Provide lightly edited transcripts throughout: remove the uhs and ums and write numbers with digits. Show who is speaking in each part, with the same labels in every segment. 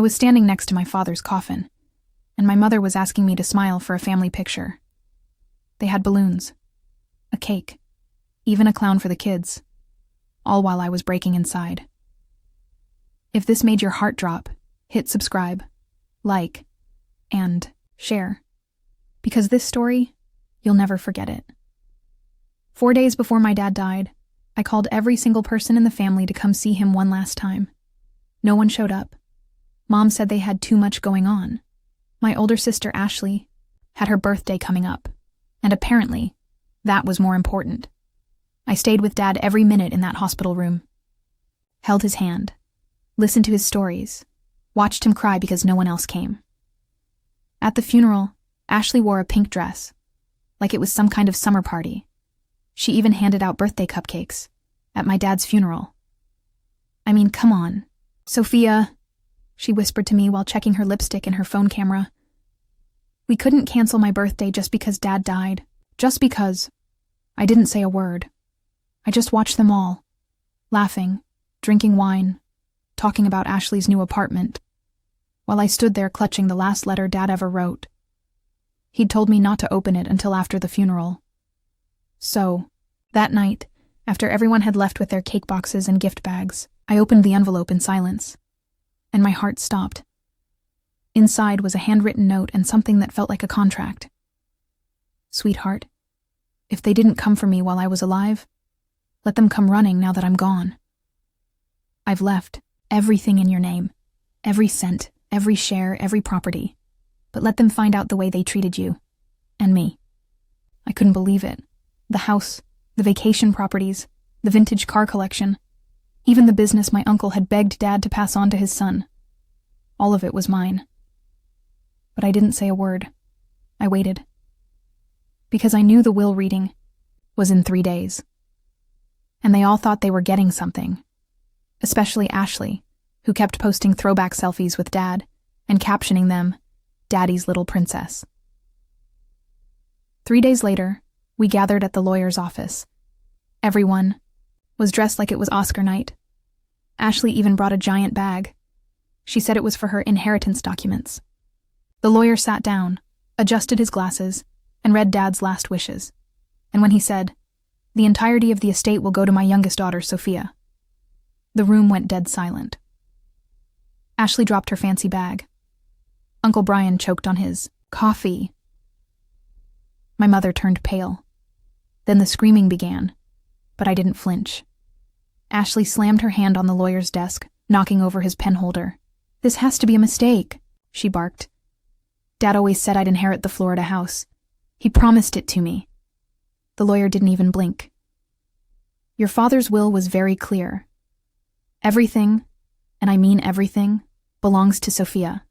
Speaker 1: was standing next to my father's coffin, and my mother was asking me to smile for a family picture. They had balloons, a cake, even a clown for the kids, all while I was breaking inside. If this made your heart drop, hit subscribe, like, and share, because this story, you'll never forget it. 4 days before my dad died, I called every single person in the family to come see him one last time. No one showed up. Mom said they had too much going on. My older sister, Ashley, had her birthday coming up, and apparently, that was more important. I stayed with Dad every minute in that hospital room. Held his hand, listened to his stories, watched him cry because no one else came. At the funeral, Ashley wore a pink dress, like it was some kind of summer party. She even handed out birthday cupcakes at my dad's funeral. I mean, come on. Sophia, she whispered to me while checking her lipstick and her phone camera. We couldn't cancel my birthday just because Dad died. Just because. I didn't say a word. I just watched them all, laughing, drinking wine, talking about Ashley's new apartment, while I stood there clutching the last letter Dad ever wrote. He'd told me not to open it until after the funeral. So, that night, after everyone had left with their cake boxes and gift bags, I opened the envelope in silence, and my heart stopped. Inside was a handwritten note and something that felt like a contract. Sweetheart, if they didn't come for me while I was alive, let them come running now that I'm gone. I've left everything in your name, every cent, every share, every property, but let them find out the way they treated you, and me. I couldn't believe it. The house, the vacation properties, the vintage car collection, even the business my uncle had begged Dad to pass on to his son. All of it was mine. But I didn't say a word. I waited. Because I knew the will reading was in 3 days. And they all thought they were getting something. Especially Ashley, who kept posting throwback selfies with Dad and captioning them, Daddy's Little Princess. 3 days later, we gathered at the lawyer's office. Everyone was dressed like it was Oscar night. Ashley even brought a giant bag. She said it was for her inheritance documents. The lawyer sat down, adjusted his glasses, and read Dad's last wishes. And when he said, "The entirety of the estate will go to my youngest daughter, Sophia," the room went dead silent. Ashley dropped her fancy bag. Uncle Brian choked on his coffee. My mother turned pale. Then the screaming began, but I didn't flinch. Ashley slammed her hand on the lawyer's desk, knocking over his pen holder. "This has to be a mistake," she barked. "Dad always said I'd inherit the Florida house. He promised it to me." The lawyer didn't even blink. "Your father's will was very clear. Everything, and I mean everything, belongs to Sophia.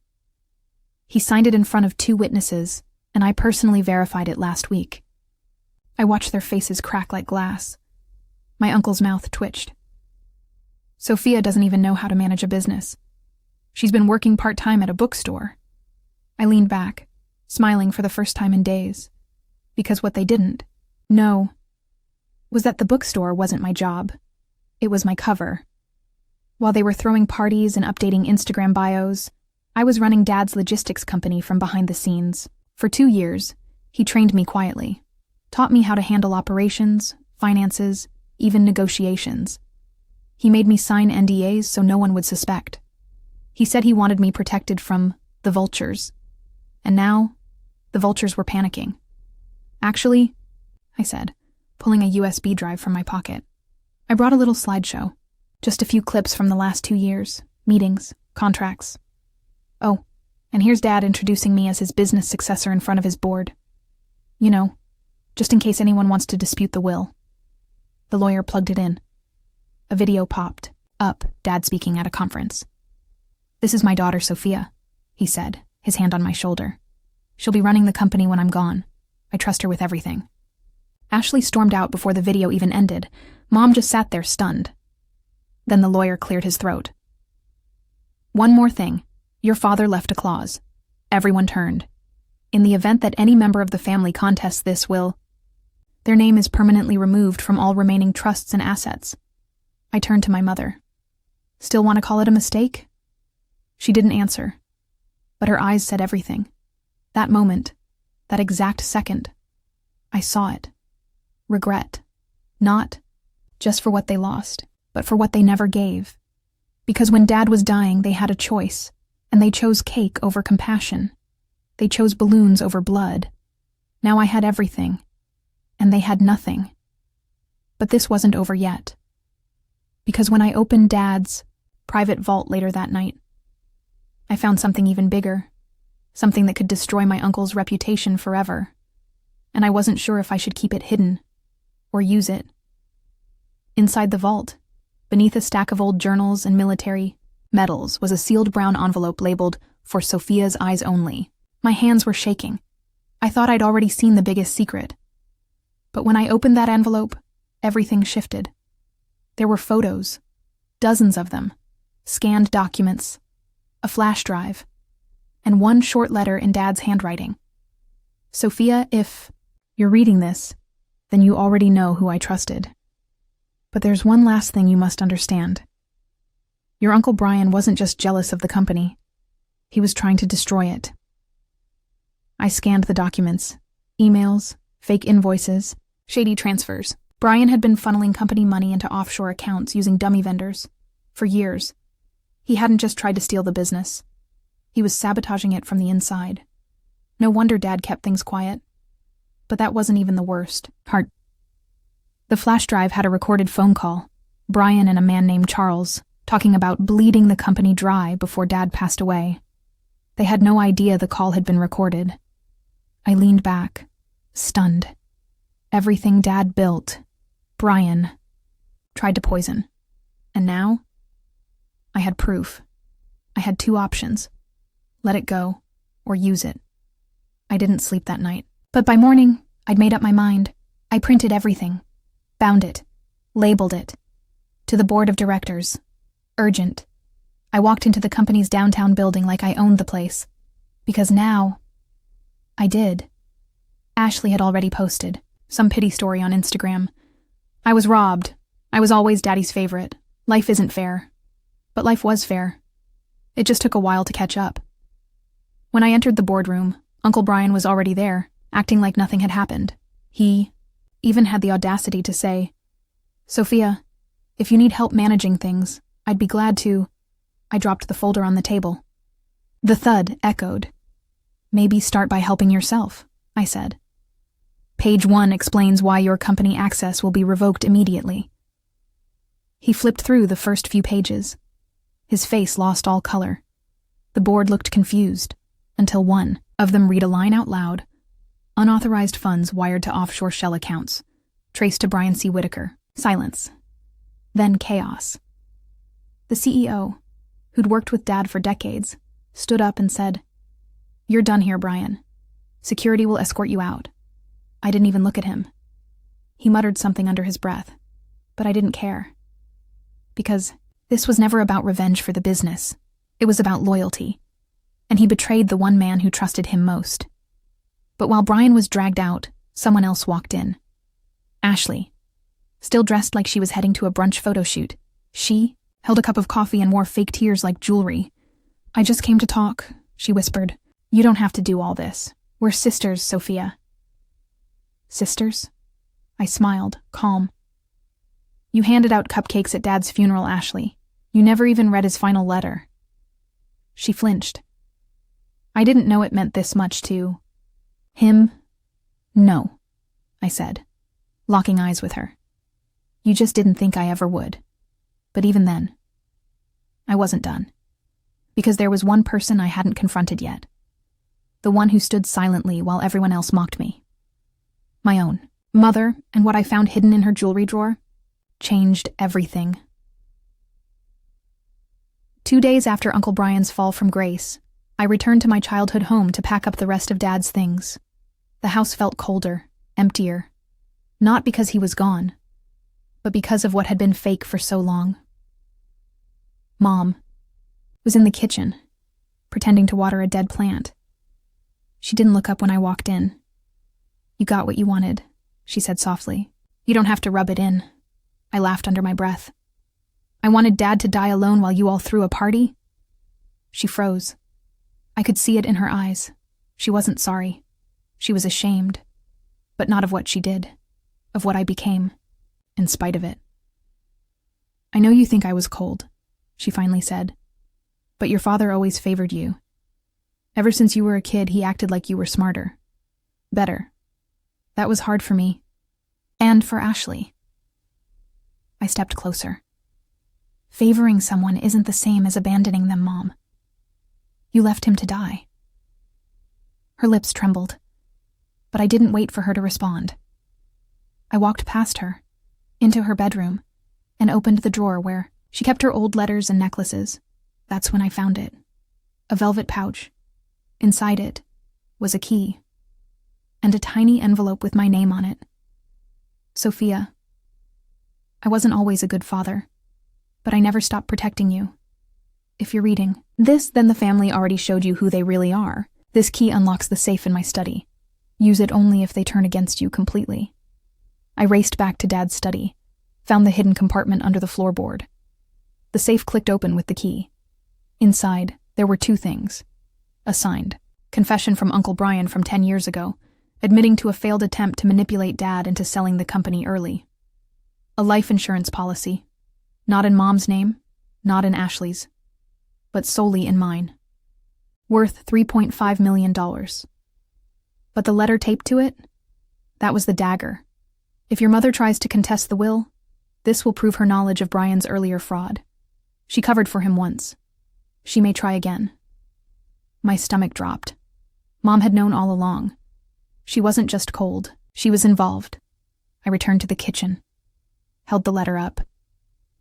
Speaker 1: He signed it in front of 2 witnesses, and I personally verified it last week." I watched their faces crack like glass. My uncle's mouth twitched. "Sophia doesn't even know how to manage a business. She's been working part-time at a bookstore." I leaned back, smiling for the first time in days, because what they didn't know was that the bookstore wasn't my job. It was my cover. While they were throwing parties and updating Instagram bios, I was running Dad's logistics company from behind the scenes. For 2 years, he trained me quietly, taught me how to handle operations, finances, even negotiations. He made me sign NDAs so no one would suspect. He said he wanted me protected from the vultures. And now, the vultures were panicking. "Actually," I said, pulling a USB drive from my pocket, "I brought a little slideshow. Just a few clips from the last 2 years, meetings, contracts. Oh, and here's Dad introducing me as his business successor in front of his board. You know, just in case anyone wants to dispute the will." The lawyer plugged it in. A video popped up, Dad speaking at a conference. "This is my daughter, Sophia," he said, his hand on my shoulder. "She'll be running the company when I'm gone. I trust her with everything." Ashley stormed out before the video even ended. Mom just sat there stunned. Then the lawyer cleared his throat. "One more thing. Your father left a clause." Everyone turned. "In the event that any member of the family contests this will, their name is permanently removed from all remaining trusts and assets." I turned to my mother. "Still want to call it a mistake?" She didn't answer, but her eyes said everything. That moment, that exact second, I saw it. Regret. Not just for what they lost, but for what they never gave. Because when Dad was dying, they had a choice, and they chose cake over compassion. They chose balloons over blood. Now I had everything, and they had nothing. But this wasn't over yet. Because when I opened Dad's private vault later that night, I found something even bigger, something that could destroy my uncle's reputation forever. And I wasn't sure if I should keep it hidden or use it. Inside the vault, beneath a stack of old journals and military medals, was a sealed brown envelope labeled, "For Sophia's eyes only." My hands were shaking. I thought I'd already seen the biggest secret. But when I opened that envelope, everything shifted. There were photos, dozens of them, scanned documents, a flash drive, and one short letter in Dad's handwriting. "Sophia, if you're reading this, then you already know who I trusted. But there's one last thing you must understand. Your Uncle Brian wasn't just jealous of the company. He was trying to destroy it." I scanned the documents, emails, fake invoices, shady transfers. Brian had been funneling company money into offshore accounts using dummy vendors. For years. He hadn't just tried to steal the business. He was sabotaging it from the inside. No wonder Dad kept things quiet. But that wasn't even the worst part. The flash drive had a recorded phone call, Brian and a man named Charles, talking about bleeding the company dry before Dad passed away. They had no idea the call had been recorded. I leaned back, stunned. Everything Dad built, Brian, tried to poison. And now, I had proof. I had two options. Let it go, or use it. I didn't sleep that night. But by morning, I'd made up my mind. I printed everything. Bound it, labeled it. To the board of directors. Urgent. I walked into the company's downtown building like I owned the place. Because now, I did. Ashley had already posted some pity story on Instagram. I was robbed. I was always Daddy's favorite. Life isn't fair. But life was fair. It just took a while to catch up. When I entered the boardroom, Uncle Brian was already there, acting like nothing had happened. He even had the audacity to say, "Sophia, if you need help managing things, I'd be glad to." I dropped the folder on the table. The thud echoed. "Maybe start by helping yourself," I said. "Page 1 explains why your company access will be revoked immediately." He flipped through the first few pages. His face lost all color. The board looked confused, until one of them read a line out loud. "Unauthorized funds wired to offshore shell accounts. Traced to Brian C. Whitaker." Silence. Then chaos. The CEO, who'd worked with Dad for decades, stood up and said, "You're done here, Brian. Security will escort you out." I didn't even look at him. He muttered something under his breath, but I didn't care. Because this was never about revenge for the business. It was about loyalty. And he betrayed the one man who trusted him most. But while Brian was dragged out, someone else walked in. Ashley, still dressed like she was heading to a brunch photo shoot. She held a cup of coffee and wore fake tears like jewelry. "I just came to talk," she whispered. "You don't have to do all this. We're sisters, Sophia." "Sisters?" I smiled, calm. "You handed out cupcakes at Dad's funeral, Ashley. You never even read his final letter." She flinched. I didn't know it meant this much to him. "No," I said, locking eyes with her. "You just didn't think I ever would." But even then, I wasn't done. Because there was one person I hadn't confronted yet. The one who stood silently while everyone else mocked me. My own mother, and what I found hidden in her jewelry drawer changed everything. 2 days after Uncle Brian's fall from grace, I returned to my childhood home to pack up the rest of Dad's things. The house felt colder, emptier. Not because he was gone, but because of what had been fake for so long. Mom was in the kitchen, pretending to water a dead plant. She didn't look up when I walked in. "You got what you wanted," she said softly. "You don't have to rub it in." I laughed under my breath. "I wanted Dad to die alone while you all threw a party?" She froze. I could see it in her eyes. She wasn't sorry. She was ashamed. But not of what she did. Of what I became. In spite of it. "I know you think I was cold," she finally said. "But your father always favored you. Ever since you were a kid, he acted like you were smarter. Better. That was hard for me. And for Ashley." I stepped closer. "Favoring someone isn't the same as abandoning them, Mom. You left him to die." Her lips trembled, but I didn't wait for her to respond. I walked past her, into her bedroom, and opened the drawer where she kept her old letters and necklaces. That's when I found it. A velvet pouch. Inside it was a key, and a tiny envelope with my name on it. "Sophia, I wasn't always a good father, but I never stopped protecting you. If you're reading this, then the family already showed you who they really are. This key unlocks the safe in my study. Use it only if they turn against you completely." I raced back to Dad's study, found the hidden compartment under the floorboard. The safe clicked open with the key. Inside, there were 2 things. A signed confession from Uncle Brian from 10 years ago, admitting to a failed attempt to manipulate Dad into selling the company early. A life insurance policy, not in Mom's name, not in Ashley's, but solely in mine. Worth $3.5 million. But the letter taped to it? That was the dagger. If your mother tries to contest the will, this will prove her knowledge of Brian's earlier fraud. She covered for him once. She may try again. My stomach dropped. Mom had known all along. She wasn't just cold. She was involved. I returned to the kitchen. Held the letter up.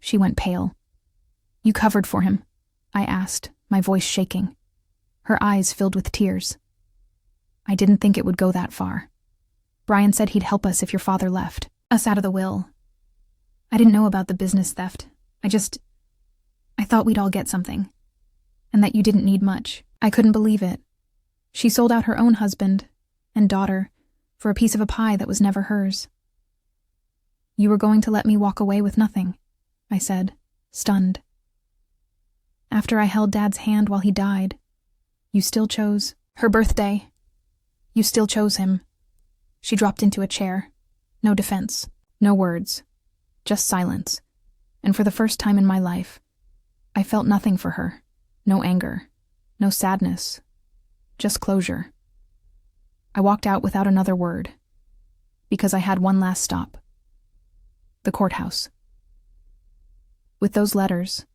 Speaker 1: She went pale. "You covered for him?" I asked, my voice shaking. Her eyes filled with tears. "I didn't think it would go that far. Brian said he'd help us if your father left us out of the will. I didn't know about the business theft. I thought we'd all get something. And that you didn't need much." I couldn't believe it. She sold out her own husband and daughter for a piece of a pie that was never hers. "You were going to let me walk away with nothing," I said, stunned. "After I held Dad's hand while he died, you still chose her birthday. You still chose him." She dropped into a chair. No defense, no words, just silence. And for the first time in my life, I felt nothing for her. No anger, no sadness, just closure. I walked out without another word, because I had one last stop. The courthouse. With those letters,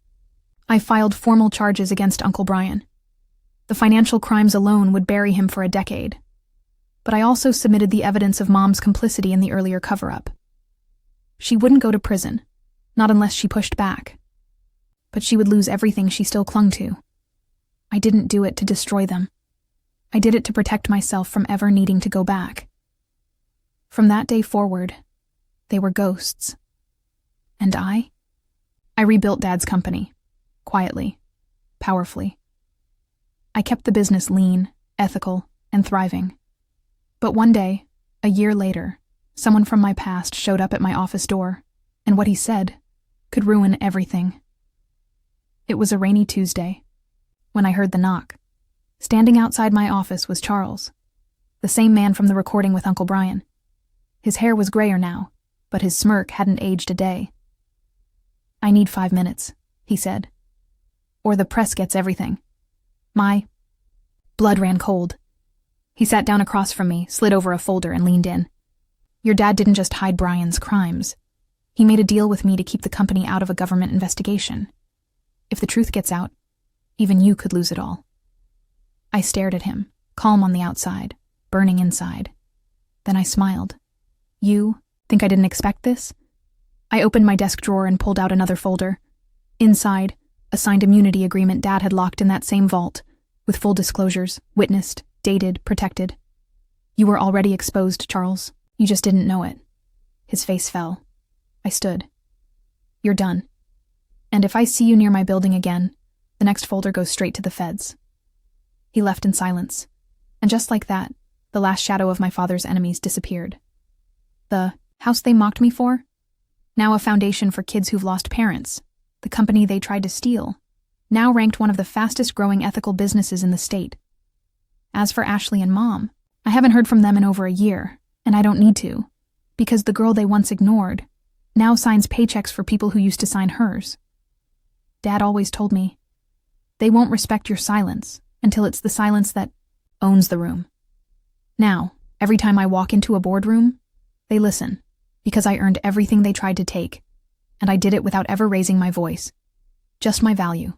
Speaker 1: I filed formal charges against Uncle Brian. The financial crimes alone would bury him for a decade. But I also submitted the evidence of Mom's complicity in the earlier cover-up. She wouldn't go to prison, not unless she pushed back. But she would lose everything she still clung to. I didn't do it to destroy them. I did it to protect myself from ever needing to go back. From that day forward, they were ghosts. And I rebuilt Dad's company, quietly, powerfully. I kept the business lean, ethical, and thriving. But one day, a year later, someone from my past showed up at my office door, and what he said could ruin everything. It was a rainy Tuesday, when I heard the knock. Standing outside my office was Charles, the same man from the recording with Uncle Brian. His hair was grayer now, but his smirk hadn't aged a day. "I need 5 minutes," he said, "or the press gets everything." My blood ran cold. He sat down across from me, slid over a folder, and leaned in. "Your dad didn't just hide Brian's crimes. He made a deal with me to keep the company out of a government investigation. If the truth gets out, even you could lose it all." I stared at him, calm on the outside, burning inside. Then I smiled. "You think I didn't expect this?" I opened my desk drawer and pulled out another folder. Inside, a signed immunity agreement Dad had locked in that same vault, with full disclosures, witnessed, dated, protected. "You were already exposed, Charles. You just didn't know it." His face fell. I stood. "You're done. And if I see you near my building again, the next folder goes straight to the feds." He left in silence, and just like that, the last shadow of my father's enemies disappeared. The house they mocked me for? Now a foundation for kids who've lost parents, the company they tried to steal, now ranked one of the fastest growing ethical businesses in the state. As for Ashley and Mom, I haven't heard from them in over a year, and I don't need to, because the girl they once ignored now signs paychecks for people who used to sign hers. Dad always told me, they won't respect your silence until it's the silence that owns the room. Now, every time I walk into a boardroom, they listen, because I earned everything they tried to take, and I did it without ever raising my voice, just my value.